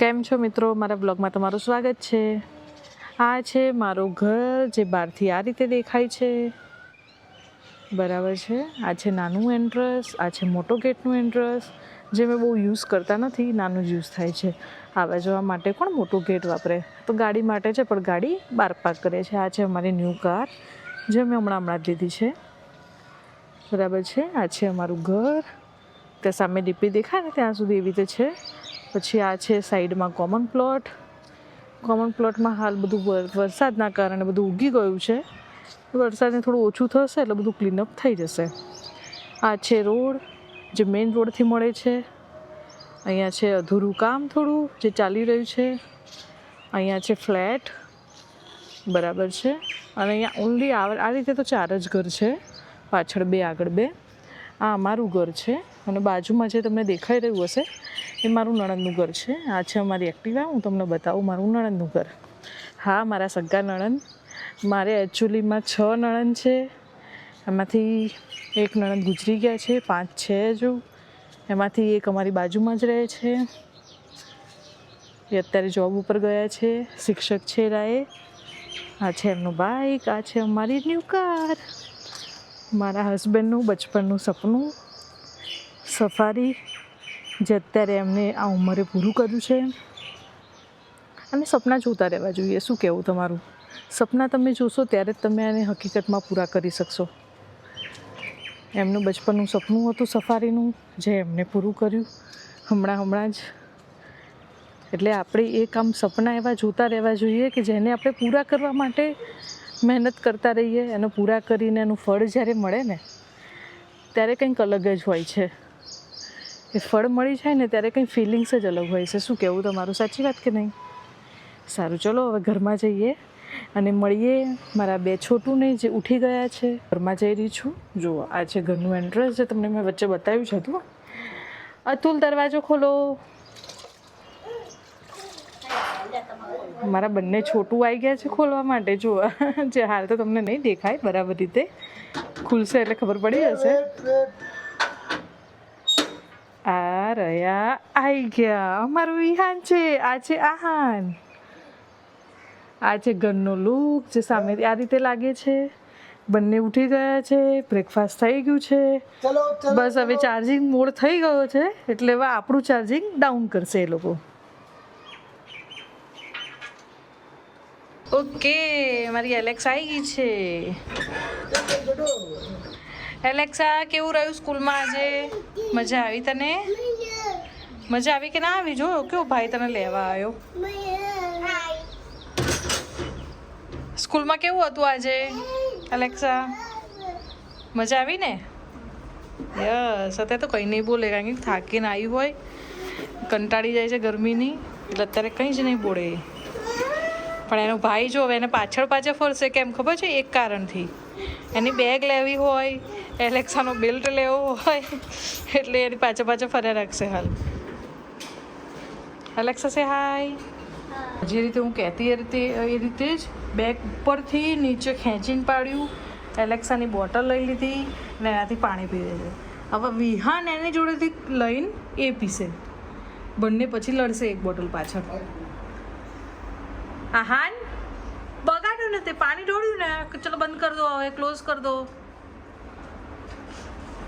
કેમ છો મિત્રો? મારા બ્લોગમાં તમારું સ્વાગત છે. આ છે મારું ઘર જે બહારથી આ રીતે દેખાય છે. બરાબર છે. આ છે નાનું એન્ટ્રન્સ, આ છે મોટો ગેટનું એન્ટ્રન્સ જે મેં બહુ યુઝ કરતા નથી, નાનું જ યુઝ થાય છે. આવવા જવા માટે કોણ મોટો ગેટ વાપરે? તો ગાડી માટે છે, પણ ગાડી બહાર પાર્ક કરે છે. આ છે અમારી ન્યૂ કાર જે મેં હમણાં જ લીધી છે. બરાબર છે. આ છે અમારું ઘર. ત્યાં સામે ડીપી દેખાય ને ત્યાં સુધી એવી રીતે છે. પછી આ છે સાઈડમાં કોમન પ્લોટમાં હાલ બધું વરસાદના કારણે બધું ઉગી ગયું છે. વરસાદને થોડું ઓછું થશે એટલે બધું ક્લીનઅપ થઈ જશે. આ છે રોડ જે મેઇન રોડથી મળે છે. અહીંયા છે અધૂરું કામ થોડું જે ચાલી રહ્યું છે. અહીંયા છે ફ્લેટ. બરાબર છે. અને અહીંયા ઓનલી આ રીતે તો 4 જ ઘર છે, પાછળ 2 આગળ 2. આ અમારું ઘર છે અને બાજુમાં જે તમને દેખાઈ રહ્યું હશે એ મારું નણંદનું ઘર છે. આ છે અમારી એક્ટિવા. હું તમને બતાવું મારું નણંદનું ઘર. હા, મારા સગા નણંદ. મારે એકચ્યુઅલીમાં 6 નણંદ છે. એમાંથી એક નણંદ ગુજરી ગયા છે, 5 છે હજુ. એમાંથી એક અમારી બાજુમાં જ રહે છે. એ અત્યારે જોબ ઉપર ગયા છે, શિક્ષક છે રાએ. આ છે એમનું બાઇક. આ છે અમારી ન્યૂ કાર. મારા હસબન્ડનું બચપનનું સપનું સફારી જે અત્યારે એમને આ ઉંમરે પૂરું કર્યું છે. અને સપના જોતા રહેવા જોઈએ. શું કહેવું તમારું? સપના તમે જોશો ત્યારે જ તમે એને હકીકતમાં પૂરા કરી શકશો. એમનું બચપનનું સપનું હતું સફારીનું, જે એમને પૂરું કર્યું હમણાં જ. એટલે આપણે એ કામ સપના એવા જોતા રહેવા જોઈએ કે જેને આપણે પૂરા કરવા માટે મહેનત કરતા રહીએ. એને પૂરા કરીને એનું ફળ જ્યારે મળે ને ત્યારે કંઈક અલગ જ હોય છે. એ ફળ મળી જાય ને ત્યારે કંઈ ફિલિંગ્સ જ અલગ હોય છે. શું કહેવું તમારું? સાચી વાત કે નહીં? સારું, ચલો હવે ઘરમાં જઈએ અને મળીએ મારા 2 છોટુને જે ઉઠી ગયા છે. ઘરમાં જઈ રહી છું. જુઓ, આ છે ઘરનું એન્ટ્રન્સ જે તમને મેં વચ્ચે બતાવ્યું છે હતું. અતુલ, દરવાજો ખોલો. મારા બંને છોટું આવી ગયા છે ખોલવા માટે. જુઓ, જે હાલ તો તમને નહીં દેખાય બરાબર રીતે, ખુલશે એટલે ખબર પડી જશે. આ રહ્યા, આવી ગયા. અમારું વિહાન છે. આ છે આહાન. આ છે ઘરનો લુક જે સામેથી આ રીતે લાગે છે. બંને ઉઠી ગયા છે. બ્રેકફાસ્ટ થઈ ગયું છે. બસ હવે ચાર્જિંગ મોડ થઈ ગયો છે એટલે હવે આપણું ચાર્જિંગ ડાઉન કરશે એ લોકો. ઓકે, મારી એલેક્સા આવી ગઈ છે. એલેક્સા, કેવું રહ્યું સ્કૂલમાં આજે? મજા આવી તને? મજા આવી કે ના આવી? જો કેવો ભાઈ તને લેવા આવ્યો. સ્કૂલમાં કેવું હતું આજે એલેક્સા? મજા આવી ને? યસ. અત્યારે તો કંઈ નહીં બોલે કારણ કે થાકીને આવી હોય, કંટાળી જાય છે ગરમીની, એટલે અત્યારે કંઈ જ નહીં બોલે. પણ એનો ભાઈ જો એને પાછળ ફરશે. કેમ ખબર છે? એક કારણથી. એની બેગ લેવી હોય, એલેક્સાનો બેલ્ટ લેવો હોય એટલે એની પાછળ ફર્યા રાખશે. હાલ એલેક્સા સે હાય. જે રીતે હું કહેતી એ રીતે જ બેગ ઉપરથી નીચે ખેંચીને પાડ્યું. એલેક્સાની બોટલ લઈ લીધી અને એનાથી પાણી પીવે છે. હવે વિહાન એની જોડેથી લઈને એ પીશે. બંને પછી લડશે એક બોટલ પાછળ. આહાન, બગાડ્યું ને તે પાણી ઢોળ્યું ને. ચલો બંધ કરી દો, હવે ક્લોઝ કરી દો.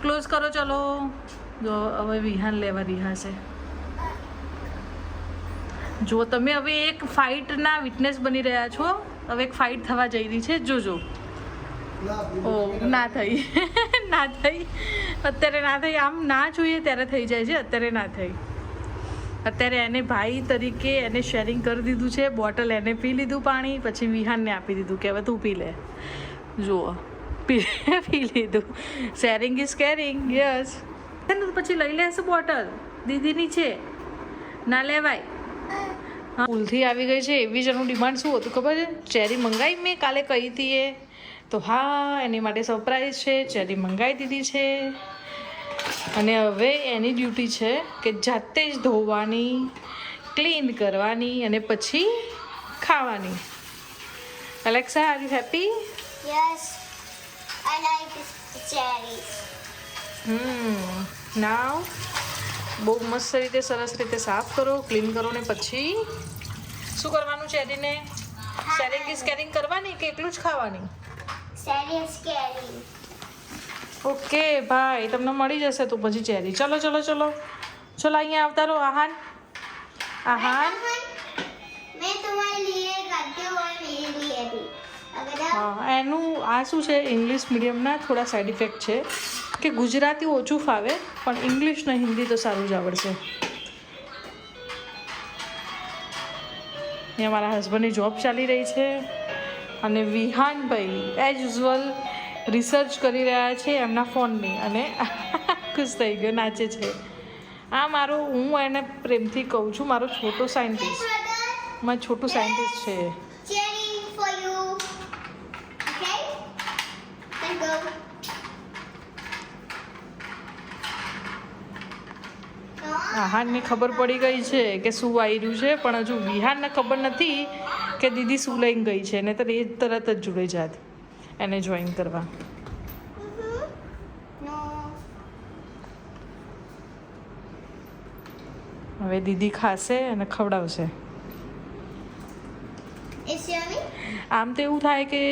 ક્લોઝ કરો ચલો. જો હવે વિહાન લેવા રહ્યા છે. જો તમે હવે એક ફાઇટના વિટનેસ બની રહ્યા છો. હવે એક ફાઇટ થવા જઈ રહી છે. જોજો. ઓ ના થઈ ના થઈ. અત્યારે ના થઈ. આમ ના જોઈએ ત્યારે થઈ જાય છે. અત્યારે ના થઈ. અત્યારે એને ભાઈ તરીકે એને શેરિંગ કરી દીધું છે. બોટલ એને પી લીધું પાણી, પછી વિહાનને આપી દીધું કે હવે તું પી લે. જુઓ, પી લીધું. Sharing is caring. યસ. પછી લઈ લેશે બોટલ. દીદીની છે, ના લેવાય. હા, ભૂલથી આવી ગઈ છે. એવી જ એનું ડિમાન્ડ શું હતું ખબર છે? ચેરી મંગાવી મેં કાલે કહી હતી એ તો. હા, એની માટે સરપ્રાઈઝ છે. ચેરી મંગાવી દીધી છે અને હવે એની ડ્યુટી છે કે જાતે જ ધોવાની, ક્લીન કરવાની અને પછી ખાવાની. Alexa, are you happy? Yes, I like the cherries. Now બહુ મસ્ત રીતે સરસ રીતે સાફ કરો, ક્લીન કરો ને પછી શું કરવાનું છે એડીને? શેરિંગ ઇઝ કેરિંગ કરવાની કે એકલું જ ખાવાની? Sharing is carrying. ઓકે ભાઈ, તમને મળી જશે તો પછી ચેરી. ચલો ચલો ચલો ચલો અહીંયા આવતા રહો. આહાન આહાન मैं तुम्हारे लिए करती हूँ और मेरे लिए भी. अगर आप હા, એનું આ શું છે, ઇંગ્લિશ મીડિયમના થોડા સાઈડ ઇફેક્ટ છે કે ગુજરાતી ઓછું ફાવે પણ ઇંગ્લિશ ને હિન્દી તો સારું જ આવડશે. અહીંયા મારા હસબન્ડની જોબ ચાલી રહી છે અને વિહાનભાઈ એઝ યુઝ્યુઅલ રિસર્ચ કરી રહ્યા છે એમના ફોનની અને ખુશ થઈ ગયો, નાચે છે. આ મારો, હું એને પ્રેમથી કહું છું, મારો છોટો સાયન્ટિસ્ટ, મારો છોટું સાયન્ટિસ્ટ છે. cheering for you. Okay? Let's go. આહાનને ખબર પડી ગઈ છે કે શું આવી રહ્યું છે, પણ હજુ વિહાનને ખબર નથી કે દીદી શું લઈને ગઈ છે, ને તો એ તરત જ જોડે જાત એને જોઈન કરવા. No. હવે દીદી ખાશે અને ખવડાવશે. Is yummy? આમ તો એવું થાય કે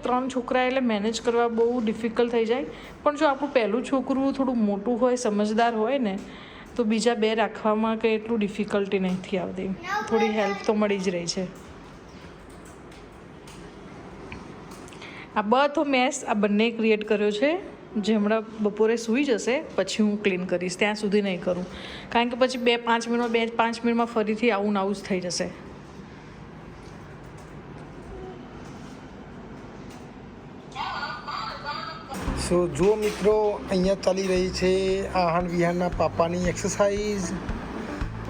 3 છોકરા એટલે મેનેજ કરવા બહુ ડિફિકલ્ટ થઈ જાય, પણ જો આપણું પહેલું છોકરું થોડું મોટું હોય, સમજદાર હોય ને, તો બીજા 2 રાખવામાં કંઈ એટલું ડિફિકલ્ટી નથી આવતી, થોડી હેલ્પ તો મળી જ રહી છે. આ બધો મેસ આ બંને ક્રિએટ કર્યો છે, જે હમણાં બપોરે સૂઈ જશે પછી હું ક્લીન કરીશ, ત્યાં સુધી નહીં કરું, કારણ કે પછી 2-5 મિનિટમાં ફરીથી આવું ને આવું જ થઈ જશે. સો જો મિત્રો, અહીંયા ચાલી રહી છે આહાન વિહાનના પાપાની એક્સરસાઇઝ.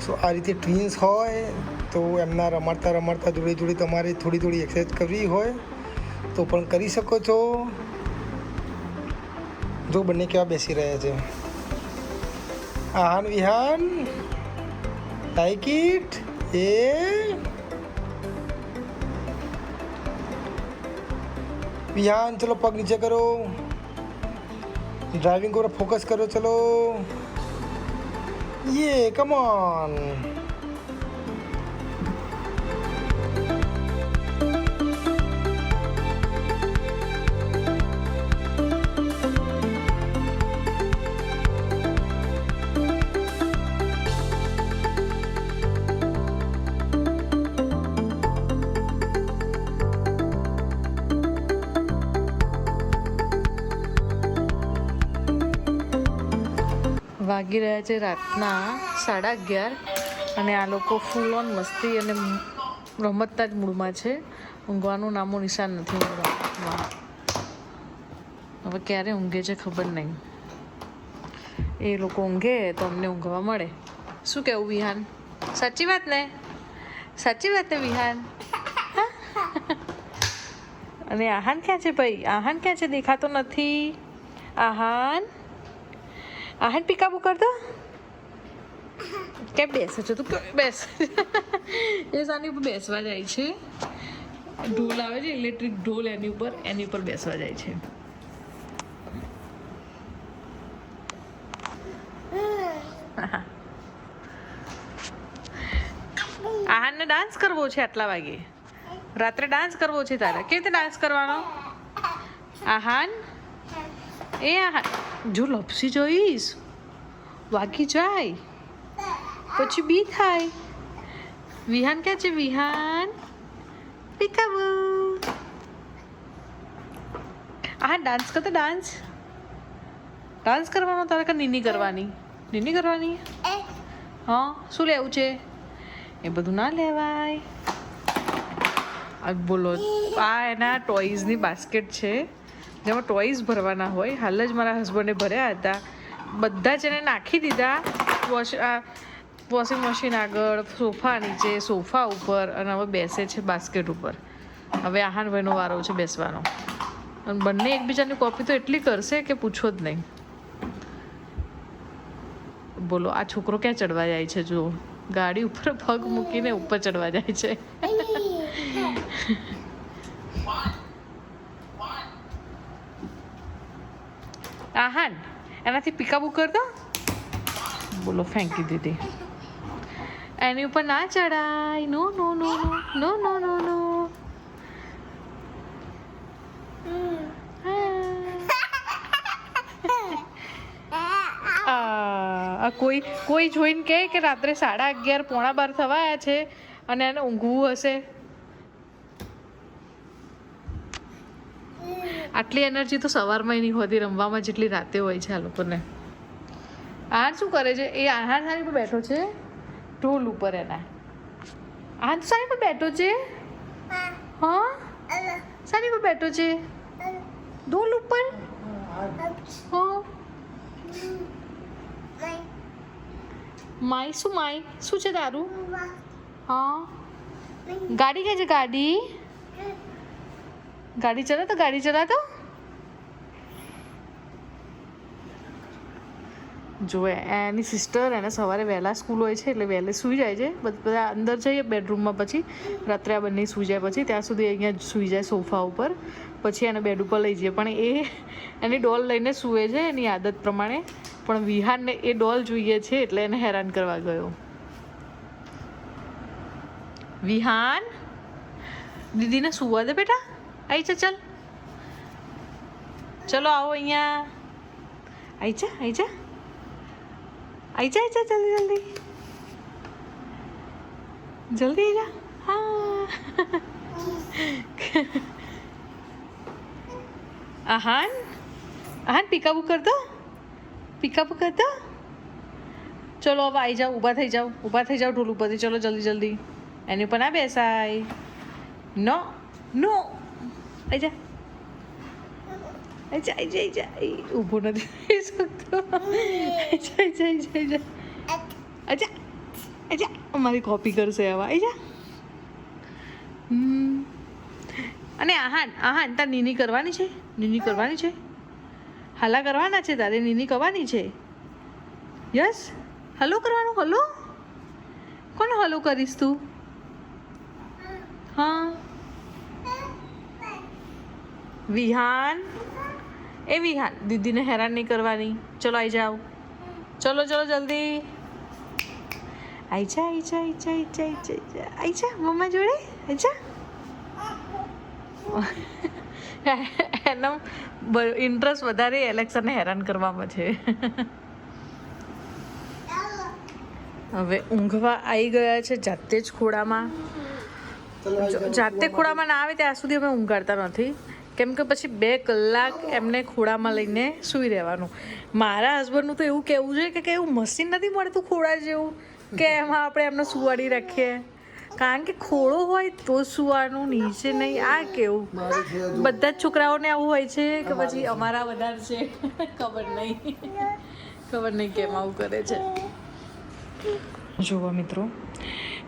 સો આ રીતે ટ્વિન્સ હોય તો એમના રમાડતા રમાડતા જોડે જોડે તમારે થોડી થોડી એક્સરસાઇઝ કરવી હોય તો પણ કરી શકો છો. જો બંને કેવા બેસી રહ્યા છે. Aahan Vihaan, like it. એ વિહાન, ચલો પગ નીચે કરો, ड्राइविंग को फोकस करो. चलो ये कम ऑन. વાગી રહ્યા છે રાતના 11:30 અને આ લોકો ફૂલ ઓન મસ્તી અને રમતના જ મૂડમાં છે. ઊંઘવાનું નામો નિશાન નથી ઊંઘવામાં. હવે ક્યારે ઊંઘે છે ખબર નહીં. એ લોકો ઊંઘે તો અમને ઊંઘવા મળે. શું કહેવું વિહાન? સાચી વાત ને? સાચી વાત ને વિહાન? અને આહાન ક્યાં છે ભાઈ? આહાન ક્યાં છે? દેખાતો નથી. આહાન, આહાન પીકાબુ કર દો. કેમ બેસે છે તું? બેસ. એ સાની ઉપર બેસવા જાય છે. ઢોલ આવે છે, ઇલેક્ટ્રિક ઢોલ, એની ઉપર બેસવા જાય છે. આહાનને ડાન્સ કરવો છે આટલા વાગે. રાત્રે ડાન્સ કરવો છે તારે. કેવી રીતે ડાન્સ કરવાનો? આહાન, એ આહાન, જો લપસી જોઈશ વાગી જાય પછી બી થાય. વિહાન ક્યાં છે? વિહાન પીકાબુ. આહાન ડાન્સ કરતો. ડાન્સ કરવાનો તારે કે નીની કરવાની? નીની કરવાની. હા, શું લેવું છે? એ બધું ના લેવાય. બોલો, આ એના ટોયઝની બાસ્કેટ છે જેમાં ટોયઝ ભરવાના હોય. હાલ જ મારા હસબન્ડે ભર્યા હતા, બધા જ એને નાખી દીધા વોશિંગ મશીન આગળ, સોફા નીચે, સોફા ઉપર, અને હવે બેસે છે બાસ્કેટ ઉપર. હવે આહાનભાઈનો વારો છે બેસવાનો. અને બંને એકબીજાની કોપી તો એટલી કરશે કે પૂછો જ નહીં. બોલો, આ છોકરો ક્યાં ચડવા જાય છે? જો ગાડી ઉપર પગ મૂકીને ઉપર ચડવા જાય છે. આહાન, એનાથી પીકાબુ કર દો. બોલો ફેંકી દીધી. એની ઉપર ના ચડાય. નો નો નો નો નો નો નો. કોઈ જોઈને કહે કે રાત્રે 11:30 પોણા 12 થવા આવ્યા છે અને એને ઊંઘવું હશે. આટલી એનર્જી તો સવારમાં નહીં હોતી રમવામાં જેટલી રાતે હોય છે આ લોકોને. આહાર શું કરે છે? એ આહાર સાની પર બેઠો છે, ઢોલ ઉપર એના. આહાર સાની પર બેઠો છે? હા, સાની પર બેઠો છે? ઢોલ ઉપર. હા, માય શું છે તારું? હા, ગાડી કે છે? ગાડી ચલાતો. જો એની સિસ્ટર એને સવારે વહેલા સ્કૂલ હોય છે એટલે વહેલે સૂઈ જાય છે. બધા અંદર જઈએ બેડરૂમમાં, પછી રાત્રે આ બંને સૂઈ જાય, પછી ત્યાં સુધી અહીંયા સૂઈ જાય સોફા ઉપર, પછી એને બેડ ઉપર લઈ જઈએ. પણ એ એની ડોલ લઈને સૂવે છે એની આદત પ્રમાણે, પણ વિહાનને એ ડોલ જોઈએ છે એટલે એને હેરાન કરવા ગયો. વિહાન, દીદીને સૂવા દે બેટા. આવી જા, ચલો આવો અહીંયા. આવી જા જલ્દી જા. હા. આહાન પિકાબુ કરતો. ચલો હવે આવી જાઓ, ઊભા થઈ જાઓ ઢોલ ઉપરથી. ચલો જલ્દી. એની ઉપર ના બેસાય. નો આવી જા. ઊભો નથી થઈ શકતો. આજા અમારી કોપી કરશે હવે. આવી જા. અને આહાન તાર નીની કરવાની છે. હાલા કરવાના છે તારે. નીની કરવાની છે. યસ, હલો કરવાનું. હલો કોને હલો કરીશ તું? હા, વિહાન દીદીને હેરાન નહીં કરવાની. ચલો આવી જાઓ. ચલો જલ્દી. આવી જા મમ્મા જોડે. આવી જા. એનો ઇન્ટરેસ્ટ વધારે એલેક્સાને હેરાન કરવામાં છે. હવે ઊંઘવા આવી ગયા છે જાતે જ ખોળામાં. જાતે ખોળામાં ના આવે ત્યાં સુધી અમે ઊંઘાડતા નથી, કેમ કે પછી 2 કલાક એમને ખોળામાં લઈને સૂઈ રહેવાનું. મારા હસબન્ડનું તો એવું કહેવું છે કે એવું મશીન નથી મળતું ખોળા જેવું કે એમાં આપણે એમને સુવાડી રાખીએ, કારણ કે ખોળો હોય તો સુવાનું, નીચે નહીં. આ કેવું બધા જ છોકરાઓને આવું હોય છે કે પછી અમારા વધારે છે? ખબર નહીં કેમ આવું કરે છે. જોવા મિત્રો,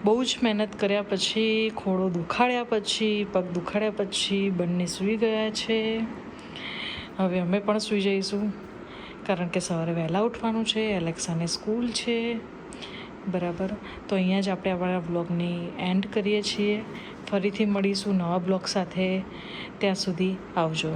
બહુ જ મહેનત કર્યા પછી, ખોળો દુખાડ્યા પછી, પગ દુખાડ્યા પછી બંને સૂઈ ગયા છે. હવે અમે પણ સૂઈ જઈશું, કારણ કે સવારે વહેલા ઉઠવાનું છે, એલેક્સાને સ્કૂલ છે. બરાબર, તો અહીંયા જ આપણે આપણા વ્લોગની એન્ડ કરીએ છીએ. ફરીથી મળીશું નવા બ્લોગ સાથે. ત્યાં સુધી આવજો.